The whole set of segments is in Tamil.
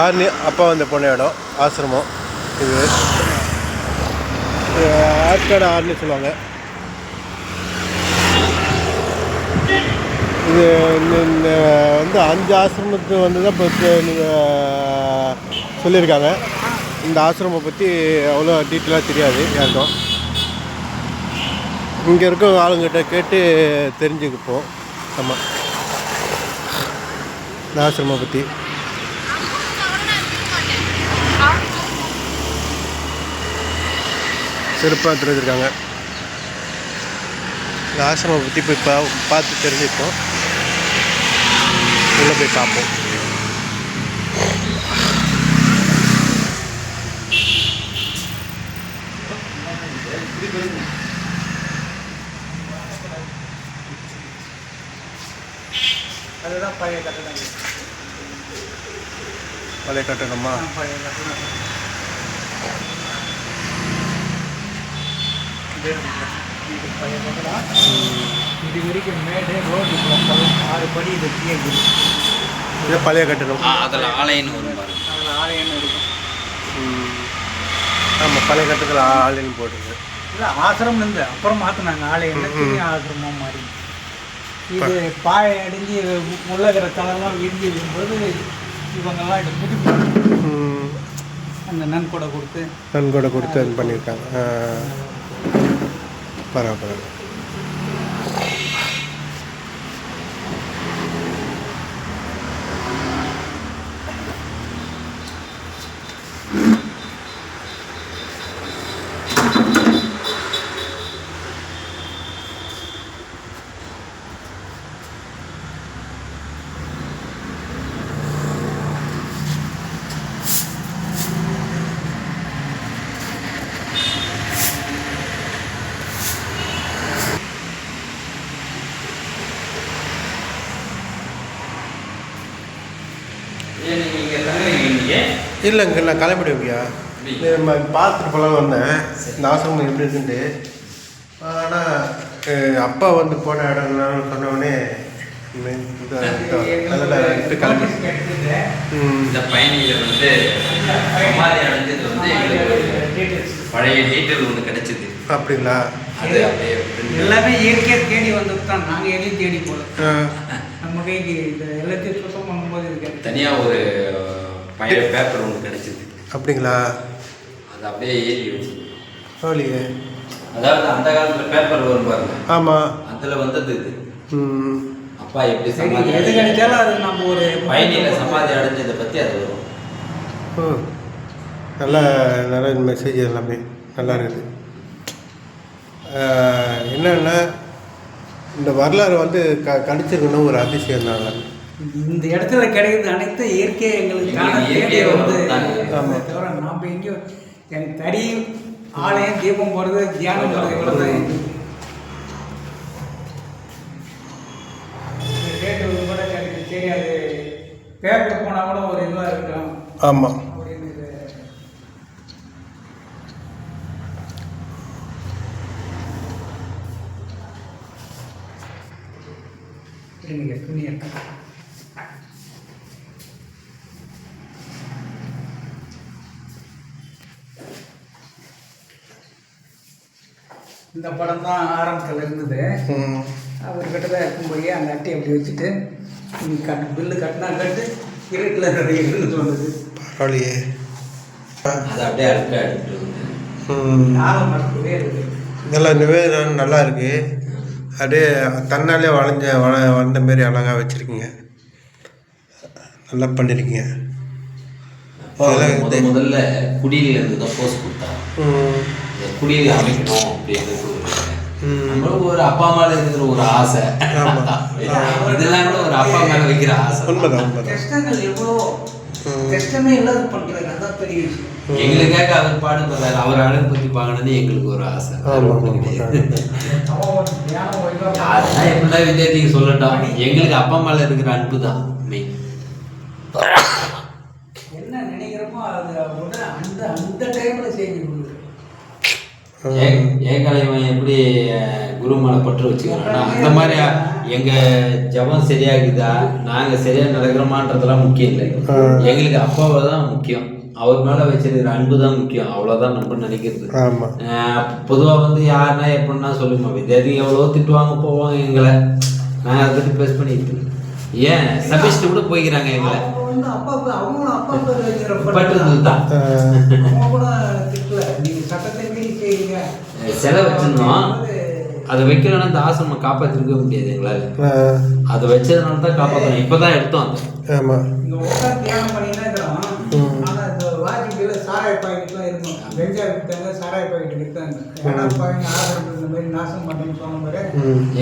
ஆர்னி அப்பா வந்து போன இடம் ஆசிரமம் இது. ஆற்காடு ஆர்னி சொல்லுவாங்க. இது இந்த வந்து 5 ஆசிரமத்துக்கு வந்து தான் இப்போ சொல்லியிருக்காங்க. இந்த ஆசிரமம் பற்றி அவ்வளோ டீட்டெயிலாக தெரியாது யாருக்கும். இங்கே இருக்க ஆளுங்கிட்ட கேட்டு தெரிஞ்சுக்குப்போம். ஆமாம், இந்த ஆசிரமம் பற்றி சிறப்பாக தெரிஞ்சிருக்காங்க. இந்த ஆசிரமம் பற்றி போய் பார்த்து தெரிஞ்சுப்போம். உள்ளே போய் பார்ப்போம். அதுதான் பழைய கட்டடம். பழைய கட்டணமா? பழைய கட்டடம். இது பழைய கட்டடம். இது வரைக்கும் மேடு ரோடு 6 படி இது இருக்குது. இது பழைய கட்டணம். அதில் ஆலயம்னு வரும் பாருங்க. அதில் ஆலயம்னு இருக்கும். ஆமாம், பழைய கட்டத்தில் ஆலயம் போட்டுருக்கு. இல்லை, ஆசிரமம் இருந்து அப்புறம் மாற்றினாங்க ஆலயம். ஆசிரமம் மாதிரி இது பாயை அடிஞ்சு உள்ளகிற தலைலாம் விரிஞ்சு விடும்போது இவங்கெல்லாம் இது புதுப்பி அந்த நன்கொடை கொடுத்து அது பண்ணியிருக்காங்க. பரவாயில்ல. இல்லைங்க, நான் கிளம்பிடுவியா பார்த்துட்டு போகலாம் வந்தேன் இந்த ஆசிரமம் எப்படி இருக்குன்ட்டு. ஆனால் அப்பா வந்து போன இடம்னு சொன்னோடனே அதில் விட்டு கிளம்பி இந்த பயணியில் வந்து சமாதி அடைஞ்சது வந்து பழைய டீட்டெயில் ஒன்று கிடைச்சிது. அப்படிங்களா? அது அப்படியே எல்லாமே இயற்கையாக தேடி வந்தது தான். நாங்கள் எதையும் தேடி போகல. நம்ம கைக்கு இந்த எல்லாத்தையும் சுத்தம் பண்ணும்போது இது தனியாக ஒரு பழைய பேப்பர் ஒன்று கிடைச்சிது. அப்படிங்களா? அது அப்படியே ஏறி வச்சு சோழியே. அதாவது அந்த காலத்தில் பேப்பர் வரும் பாருங்க. ஆமாம், அதில் வந்தது இது. அப்பா எப்படி சரி, சமாதி எது கிடைச்சாலும் அது நம்ம ஒரு பயணியில் சமாதி அடைஞ்சதை பற்றி அது வரும். நல்ல மெசேஜ் எல்லாமே நல்லா இருக்குது. என்னென்னா இந்த வரலாறு வந்து கணிச்சிருக்கணும் ஒரு அதிசயம் தாங்க. இந்த இடத்துல கிடைக்கிறது அனைத்து இயற்கை எங்களுக்கு வந்து தவிர நாம் எங்கேயும் எனக்கு தறி ஆலயம் தீபம் போடுறது தியானம் போடுறது இவ்வளோதான். ரேட்டு கூட கிடைக்குது. சரி, அது பேப்பர் போனால் கூட ஒரு இதுவாக இருக்கட்டும். ஆமாம், இந்த படம் தான் ஆரம்பத்தில் இருந்தது. அவர்கிட்ட தான் இருக்கும்போது அந்த அட்டையை அப்படி வச்சுட்டு பில்லு கட்டினா கட்டு இருட்டில் இருந்து தோணுது. பரவாயில்லையே. அது அப்படியே அழுக்க ஆழம் மறக்கவே இருக்குது. நல்லா நிவேதனம் நல்லா இருக்குது. அப்படியே தன்னாலே வளர்ந்த மாரி அழகாக வச்சுருக்கீங்க. நல்லா பண்ணியிருக்கீங்க. முதல்ல குடியில் இருந்து தான் போஸ்ட் கொடுத்தாங்க. குடியில் அமைக்கணும் அப்படின்றது நம்மளுக்கு ஒரு அப்பா மேலே இருக்கிற ஒரு ஆசை. இதெல்லாம் கூட ஒரு அப்பா மேலே வைக்கிற ஆசை. கஷ்டங்கள் எவ்வளோ கஷ்டமே இல்லாத பண்ணுறாங்க. அதான் பெரிய விஷயம். எங்களுக்காக அவர் பாடுபடுறாரு. அவர் அழகு பற்றி பார்க்கணுன்னு எங்களுக்கு ஒரு ஆசை. அதெல்லாம் எப்படிதான் விஜயத்துக்கு சொல்லட்டும். எங்களுக்கு அப்பா மேலே இருக்கிற அன்பு தான் மெயின். என்ன நினைக்கிறப்போ அது அந்த டைமில் செய்ய ஏகலைவன் எப்படி குரு மேலே பற்று வச்சுக்கிறோம். ஆனால் அந்த மாதிரி எங்கள் ஜபம் சரியாகுதா, நாங்கள் சரியாக நடக்கிறோமான்றதெல்லாம் முக்கியம் இல்லை. எங்களுக்கு அப்பாவை தான் முக்கியம், அவர் மேலே வச்சிருக்கிற அன்பு தான் முக்கியம். அவ்வளோதான் நம்ம நினைக்கிறது. பொதுவாக வந்து யாருன்னா எப்படின்னா சொல்லுமா வித்யார்த்தி எவ்வளோ திட்டுவாங்க போவாங்க எங்களை. நாங்கள் அதை பற்றி பேஸ் பண்ணிட்டு ஏன் சபிஸ்ட்டு கூட போய்க்கிறாங்க எங்களை. பட்டுறது தான் சிலை வச்சிருந்தோம். அதை வைக்கலன்னா இந்த ஆசிரமம் காப்பாற்றிருக்கவே முடியாது எங்களால். அதை வச்சதுனால தான் காப்பாற்றணும். இப்போ தான் எடுத்தோம். சாராய பாக்கெட்லாம் இருக்கும். வெஞ்சா விற்றாங்க, சாராய பாக்கெட் விற்றாங்க. ஏன்னா பாருங்க ஆசிரமம் இந்த மாதிரி நாசம் பண்ணேன்னு சொன்ன மாதிரி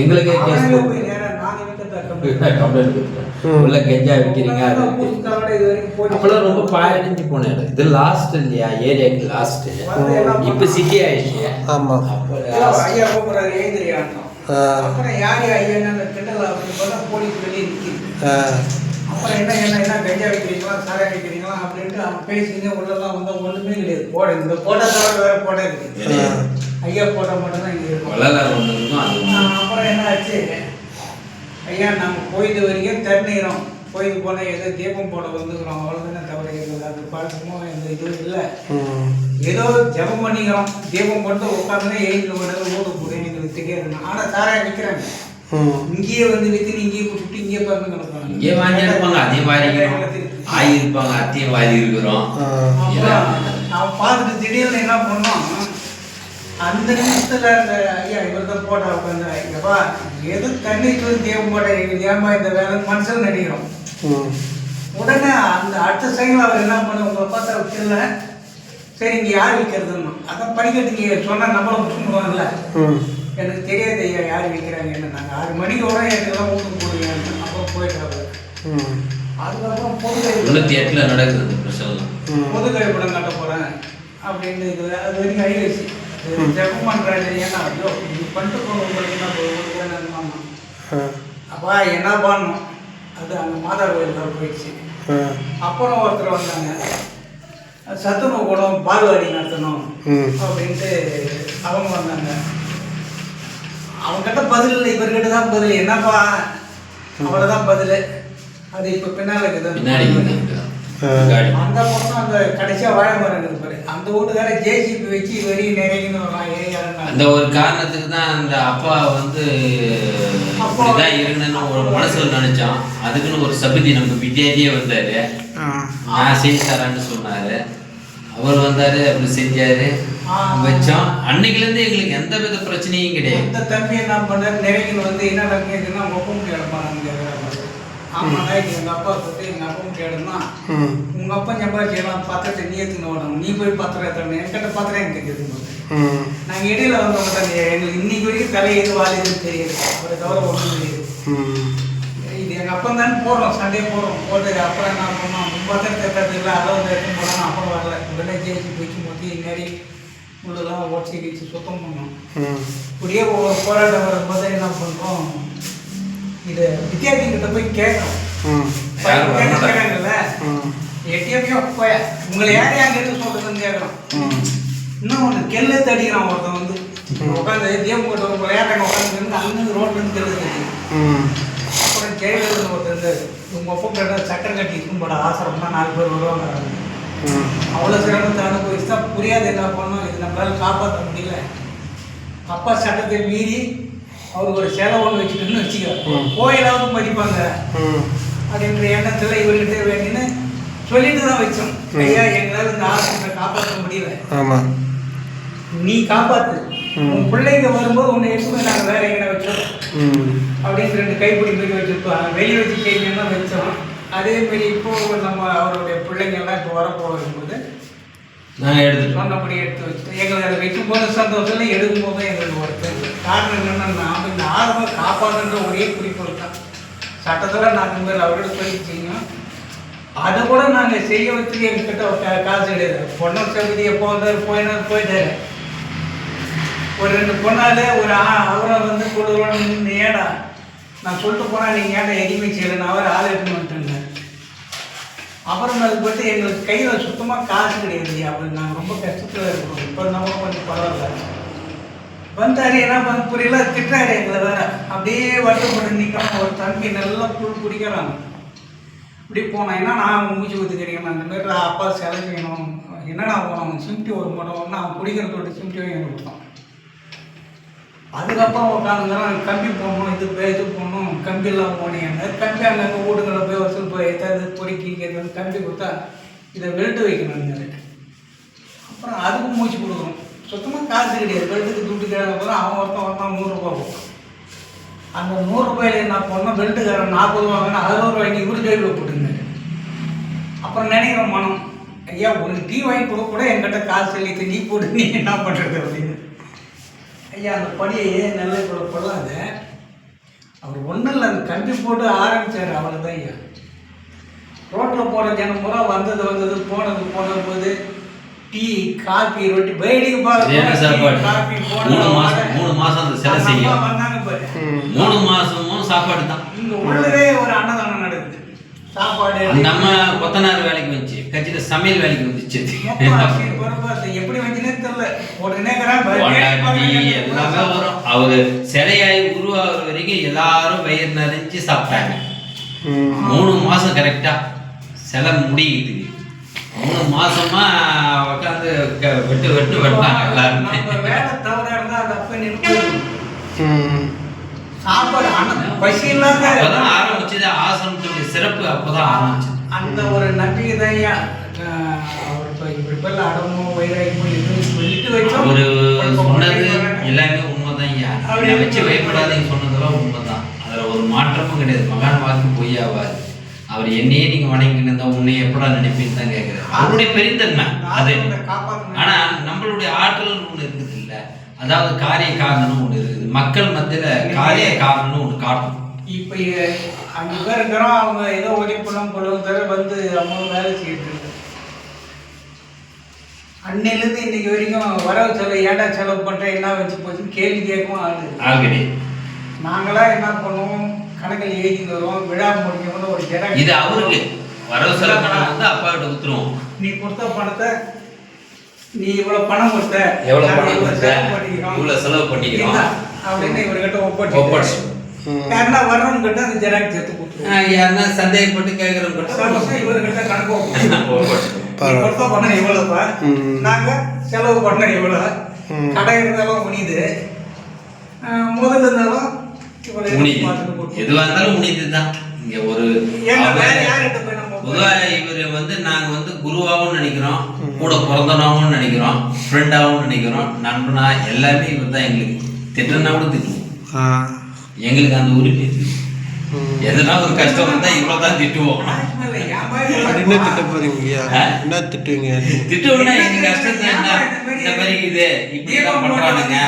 எங்களுக்கே கேஸ் போய் நேரம் நாங்கள் உள்ள கெஞ்சா விற்கிறீங்க. அப்பெல்லாம் ரொம்ப பாயடைஞ்சு போன இடம் இது. லாஸ்ட் இல்லையா ஏரியாவுக்கு லாஸ்ட். இப்போ சிட்டி ஆயிடுச்சு. ஆமாம். ஐயா கூப்பிட்றாரு ஏந்திரியாட்டம். அப்புறம் யார் ஐயா கிண்டல் அப்படின்னு பார்த்தா போலீஸ் வெளியே நிற்கிது. அப்புறம் என்ன கஞ்சா வைக்கிறீங்களா சாராய வைக்கிறீங்களா அப்படின்ட்டு அவன் பேசிங்க உள்ளெல்லாம் வந்து ஒன்றுமே கிடையாது. போட இந்த போட்டோ தவிர வேற போட்டோ இருக்குது. ஐயா போட்டோ மட்டும்தான் இங்கே இருக்கும். அப்புறம் என்ன ஆச்சு, ஐயா நாங்கள் கோயில் வரைக்கும் தண்ணீரோம். கோயிலுக்கு போனால் ஏதோ தீபம் போட வந்துக்கிறோம், அவ்வளோதானே தவிர எங்களுக்கு அது பழக்கமோ எந்த இதுவும் இல்லை. ஏதோ ஜபம் பண்ணிக்கிறோம், தீபம் போட்டு உட்காந்து எழுந்து விடுறது ஓடு போடுறேன் எங்களுக்கு தெரியாது. ஆனால் சாராய விற்கிறாங்க. இங்கேயே வந்து வித்து இங்கேயே கூப்பிட்டு இங்கேயே பாருங்க கிடப்பாங்க. இங்கே வாங்கி எடுப்பாங்க. அதே மாதிரி ஆகியிருப்பாங்க. அத்தையும் வாங்கி இருக்கிறோம். அவன் பார்த்துட்டு திடீர்னு என்ன பண்ணோம், அந்த நிமிஷத்துல அந்த ஐயா இவர் தான் போட்டா உட்காந்து ஐயாப்பா எது தண்ணிக்கு வந்து தேவம் போட்டா எங்களுக்கு ஏமா இந்த வேலை மனுஷன் நினைக்கிறோம். உடனே அந்த அடுத்த சைக்கிள் அவர் என்ன பண்ண உங்களை பார்த்தா வச்சிடல. சரி இங்கே யார் விற்கிறதுன்னு அதான் படிக்கிறதுக்கு சொன்னால் நம்மளும் விட்டுருவாங்கல்ல. எனக்கு தெரியாது ஐயா யார் விற்கிறாங்க என்ன. நாங்கள் 6 மணிக்கு வரோம், எனக்குலாம் ஊருக்கு போடுவீங்க. அப்புறம் போயிட்டாங்க. அதுக்கப்புறம் பொது நடக்குது பொது கழிப்பிடம் கட்ட போகிறேன் அப்படின்னு இருக்குது. அது வரைக்கும் ஐவசி ஜபம் பண்ணுறாரு. ஏன்னா ஐயோ இது பண்ணிட்டு போகணும் உங்களுக்கு என்ன மாமா அப்பா என்ன பண்ணணும். அது அந்த மாதா கோயிலுக்கு போயிடுச்சு. அப்புறம் ஒருத்தர் வந்தாங்க, சத்துணவு கூடம் பால்வாடி நடத்தணும் அப்படின்ட்டு அவங்க வந்தாங்க. அவங்ககிட்ட பதில் இல்லை, இவர்கிட்ட தான் பதில். என்னப்பா அவ்வளோதான் பதில். அது இப்போ பின்னால் இருக்குது. அந்த பக்கம் அந்த கடைசியாக வாழை மரம் இருக்குது பாரு, அந்த வீட்டுக்கார ஜேசிபி வச்சு வரையும் நிறையன்னு அந்த ஒரு காரணத்துக்கு தான் அந்த அப்பா வந்து இதான் இருக்கணும்னு ஒரு மனசில் நினைச்சோம். அதுக்குன்னு ஒரு சபதி நம்ம வித்யார்த்தியே வந்தார். நான் செஞ்சு தரேன்னு சொன்னார். அவர் வந்தார், அப்படி செஞ்சார், வச்சோம். அன்னைக்குலேருந்து எங்களுக்கு எந்த வித பிரச்சனையும் கிடையாது. இந்த தம்பி என்ன பண்ணார், நிறைய வந்து என்ன கேட்குன்னா ஒப்பம் கேட்பாங்க. ஆமாண்ணா எங்கள் அப்பா சொல்லிட்டு எங்கள் அப்பாவும் கேடுனா உங்கள் அப்பா சம்பாதிச்சிடலாம் பத்திரத்தை நீ எடுத்துன்னு ஓடணும், நீ போய் பத்திரம் எடுத்தோம். என்கிட்ட பத்திரம் எனக்கு கேட்கும்போது நாங்கள் இடையில வந்தவங்க தான் எங்களுக்கு இன்னைக்கு வரைக்கும் தலை எது வாழை எதுவும் தெரியுது. அவரை தவிர ஒன்றும் தெரியுது. இது எங்கள் அப்பா தானே போடுறோம், சண்டே போடுறோம். போட்டு அப்புறம் என்ன பண்ணோம், பத்திரத்தை எடுத்தது இல்லை, அதை வந்து எடுத்துன்னு போனோம். அப்புறம் வரல. உடனே ஜெயிச்சு போச்சு மொத்தி நேரி முள்ளெல்லாம் உடச்சி கிச்சு சுத்தம் பண்ணோம். இப்படியே ஒவ்வொரு போராட்டம் வரும்போது என்ன பண்ணுறோம், இது வித்யார்த்திகிட்ட போய் கேட்கணும். கேட்கறாங்கல்ல எட்டியப்போ போய உங்களை யார் யார் எது சொல்றதுன்னு கேட்கறோம். இன்னும் ஒன்று கெல்ல தடிக்கிறான் ஒருத்தன் வந்து உட்காந்து தேவம் போட்டு உங்களை யார் உட்காந்து அங்கிருந்து ரோட்ல இருந்து கெல்லு தடிக்கிறான். அப்புறம் ஜெயலலிதா ஒருத்தர் உங்க ஒப்பம் கேட்ட சட்டம் கட்டி இருக்கும் போட ஆசிரமம் தான் 4 பேர் வருவாங்க. அவ்வளோ சிரமத்தை அனுபவிச்சா புரியாது என்ன பண்ணோம். இது நம்மளால காப்பாற்ற முடியல. அப்பா சட்டத்தை மீறி அவருக்கு ஒரு செலவு ஒன்று வச்சுட்டுன்னு வச்சுக்க கோயிலாவது மதிப்பாங்க அப்படின்ற எண்ணத்தில் இவர்கிட்ட வேண்டின்னு சொல்லிட்டு தான் வச்சோம். ஐயா எங்களால் இந்த ஆசிரியத்தை காப்பாற்ற முடியல, நீ காப்பாற்று. உன் பிள்ளைங்க வரும்போது உன்னை எடுத்து நாங்கள் வேற எங்கே வச்சோம் அப்படின்னு 2 கைப்பிடி மாரி வச்சுருப்போம். வெளியே வச்சு கைங்கன்னா வச்சோம். அதே மாதிரி இப்போ நம்ம அவருடைய பிள்ளைங்கள்லாம் இப்போ வரப்போகும்போது நாங்கள் எடுத்து சொன்னபடி எடுத்து வச்சுட்டு எங்களுக்கு அதை வைக்கும் போது சந்தோஷம், எடுக்கும் போது எங்களுக்கு ஒரு காரணம் என்னென்னா நாம் இந்த ஆர்வம் காப்பாற்றுன்ற ஒரே குறிக்கோள் தான். சட்டத்தில் நாங்கள் மேலே அவரோட சொல்லிச்சிங்க. அதை கூட நாங்கள் செய்ய வச்சுட்டு எங்ககிட்ட காசு கிடையாது. பொண்ணு சகுதி எப்போ வந்தார் போயிட்டாரு. ஒரு 2 பொண்ணாலே ஒரு அவரை வந்து கொடுக்கணும்னு ஏடா நான் சொல்லிட்டு போனால் நீங்கள் ஏன்டா எதுவுமே செய்யலைன்னு அவர் ஆள் எடுத்துன்னு வந்துட்டுங்க. அப்புறம் அது பற்றி எங்களுக்கு கையில் சுத்தமாக காசு கிடையாது. அப்படி நாங்கள் ரொம்ப கஷ்டத்தில் இருக்கிறோம். இப்போ நம்ம கொஞ்சம் பரவாயில்ல. வந்தாரு என்ன பண்ண புரியல, திட்டாரு எங்களை வேற. அப்படியே வருத்தப்பட்டு நிற்கிறோம். ஒரு தம்பி நல்லா புல் பிடிக்கிறாங்க. இப்படி போனேன். ஏன்னா நான் மூச்சு ஊற்றுக்கிறீங்க, அந்த மாதிரி அப்பா செலை செய்யணும். என்னடா போனோம் சிம்டி ஒரு மாட்டோம்னா அவன் பிடிக்கிறதோட சிம்டி வாங்கி கொடுத்தான். அதுக்கப்புறம் உட்காந்துங்கிறான், கம்பி போடணும், இது போடணும், கம்பியெல்லாம் போனீங்க. கம்பி அங்கங்கே வீடுகளில் போய் வசூல் போய் ஏதாவது பொறுக்கி கேட்கறது கம்பி கொடுத்தா இதை பெல்ட்டு வைக்கணும்னாரு. அப்புறம் அதுக்கும் மூச்சு கொடுக்கணும். சுத்தமாக காசு கிடையாது. பெல்ட்டுக்கு துட்டு கேட்க போதும் அவன் ஒருத்தன் 100 ரூபா கொடுத்தான். அந்த 100 ரூபாயில என்ன பண்ணோம், பெல்ட்டுக்காரன் 40 ரூபாங்கன்னா 60 ரூபாய்க்கு இவரு ஜெயிலில் போட்டுருந்தாரு. அப்புறம் நினைக்கிற மனம், ஐயா உனக்கு டீ வாங்கி கொடுக்க கூட என்கிட்ட காசு சொல்லிட்டு நீ போட்டு நீ என்ன பண்ணுறது அப்படின்னு. ஐயா அந்த படியை நல்ல கூட கொள்ளாத. அவர் ஒன்றும் இல்லை, அந்த கம்பி போட்டு ஆரம்பித்தார், அவ்வளோதான் ஐயா. ரோட்டில் போகிற ஜனம் பூரா வந்தது போன போது டீ காபி ரொட்டி பைடிக்கு காபி 3 மாசம் அந்த சிலை செய்யும். வந்தாங்க பாரு, 3 மாசமும் சாப்பாடு தான். இங்கே உள்ளவே ஒரு அன்னதானம் நடக்குது. சாப்பாடு நம்ம கொத்தனார் வேலைக்கு வந்துச்சு, கட்சியில் சமையல் வேலைக்கு வந்துச்சு. எப்படி வந்துச்சுன்னே தெரியல. உடனே எல்லாமே வரும். அவரு சிலையாய் உருவாகிற வரைக்கும் எல்லாரும் வயிறு நிறைஞ்சு சாப்பிட்டாங்க. 3 மாசம் கரெக்டா சிலை முடியுது. 3 மாசமா உட்காந்து வெட்டாங்க எல்லாருமே. வேலை தவறா இருந்தா அது அப்ப நிறுத்தி சாப்பாடு பசி இல்லாத அப்பதான் ஆரம்பிச்சது. ஆசிரமத்துடைய சிறப்பு அப்பதான் ஆரம்பிச்சது. அந்த ஒரு நம்பிக்கை தான் இப்படி பேர்ல அடமோ வைராயமோ எதுவும் சொல்லிட்டு வச்சோம். அவரு சொன்னது எல்லாமே உண்மைதான் ஐயா. வச்சு பயப்படாதீங்க சொன்னதெல்லாம் உண்மைதான். அதுல ஒரு மாற்றமும் கிடையாது. மகான வாக்கு பொய்யாவாது. அவர் என்னையே நீங்க வணங்கிட்டு இருந்தா உன்னை எப்படா நினைப்பீன்னு தான் கேட்கிறாரு. அவருடைய பெருந்தன்மை அது. ஆனா நம்மளுடைய ஆற்றல் ஒண்ணு இருக்குது இல்ல, அதாவது காரிய காரணம் ஒண்ணு இருக்குது. மக்கள் மத்தியில காரிய காரணம் ஒண்ணு காட்டும். இப்ப 5 பேர் இருக்கிறோம், அவங்க ஏதோ ஒளிப்பணம் பொழுது வந்து அவங்களும் வேலை செய்யிட்டு அன்னையிலேருந்து இன்னைக்கு வரைக்கும் வரவு செலவு ஏடா செலவு பண்ணுறேன் என்ன வச்சு போச்சுன்னு கேள்வி கேட்கவும் ஆகுது. நாங்களாம் என்ன பண்ணுவோம், கணக்கில் எழுதி வருவோம், விழா முடிக்கணும்னு ஒரு ஜெராக்ஸ். இது அவருக்கு வரவு செலவு பணம் வந்து அப்பா கிட்ட ஊத்துருவோம். நீ கொடுத்த பணத்தை நீ இவ்வளவு பணம் கொடுத்த, எவ்வளவு பணம் கொடுத்த, இவ்வளவு செலவு பண்ணிக்கிறோம் அப்படின்னு இவர்கிட்ட ஒப்படைச்சு யாருன்னா வர்றவங்க கிட்ட அந்த ஜெராக்ஸ் எடுத்து கொடுத்துருவோம். யாருன்னா சந்தேகப்பட்டு கேட்கறவங்க இவர்கிட்ட கணக்கு கொடுத்த பணம் இவ்வளவுப்பா, நாங்க செலவு பண்ண இவ்வளவு, கடை இருந்தாலும் முடியுது, முதல்ல இருந்தாலும் எதுவா இருந்தாலும் முடியுதுதான். இங்க ஒரு பொதுவா இவரு வந்து நாங்க வந்து குருவாகவும் நினைக்கிறோம், கூட பிறந்தனாவும் நினைக்கிறோம், ஃப்ரெண்டாவும் நினைக்கிறோம், நண்பனா எல்லாமே இவர் தான். எங்களுக்கு திட்டனா கூட திட்டுவோம். எங்களுக்கு அந்த உரிமை எதுனா ஒரு கஷ்டம் வந்தா இவ்வளவுதான் திட்டுவோம். என்ன திட்ட போறீங்க? என்ன திட்டுவீங்க? திட்டுவோம்னா எங்க கஷ்டத்தை என்ன இந்த மாதிரி இது இப்படிதான் பண்றானுங்க,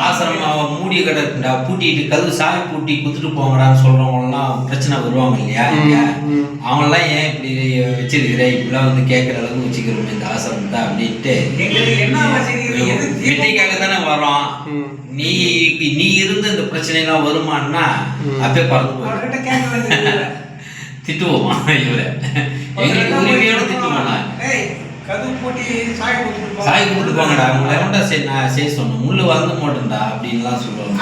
ஆசிரமம் மூடி கிடக்குண்டா, பூட்டிட்டு கதவு சாவி பூட்டி குத்துட்டு போங்கடான்னு சொல்றவங்க எல்லாம் பிரச்சனை வருவாங்க இல்லையா? அவங்கெல்லாம் ஏன் இப்படி வச்சிருக்கிற, இப்படிலாம் வந்து கேட்கற அளவுக்கு வச்சுக்கிறோம் இந்த ஆசிரமத்தை அப்படின்ட்டு வெட்டிக்காக தானே வரோம். நீ இருந்து இந்த பிரச்சனை எல்லாம் வருமானா அப்பே பறந்து போய் திட்டுவோமா இவரை? எங்களுக்கு உரிமையோட திட்டுவோம்னா சாய் கொடுத்து போங்கடா, உங்களை செய்ய சொன்னோம், முள்ளு வந்து மாட்டேன்டா அப்படின்லாம் சொல்லுவாங்க.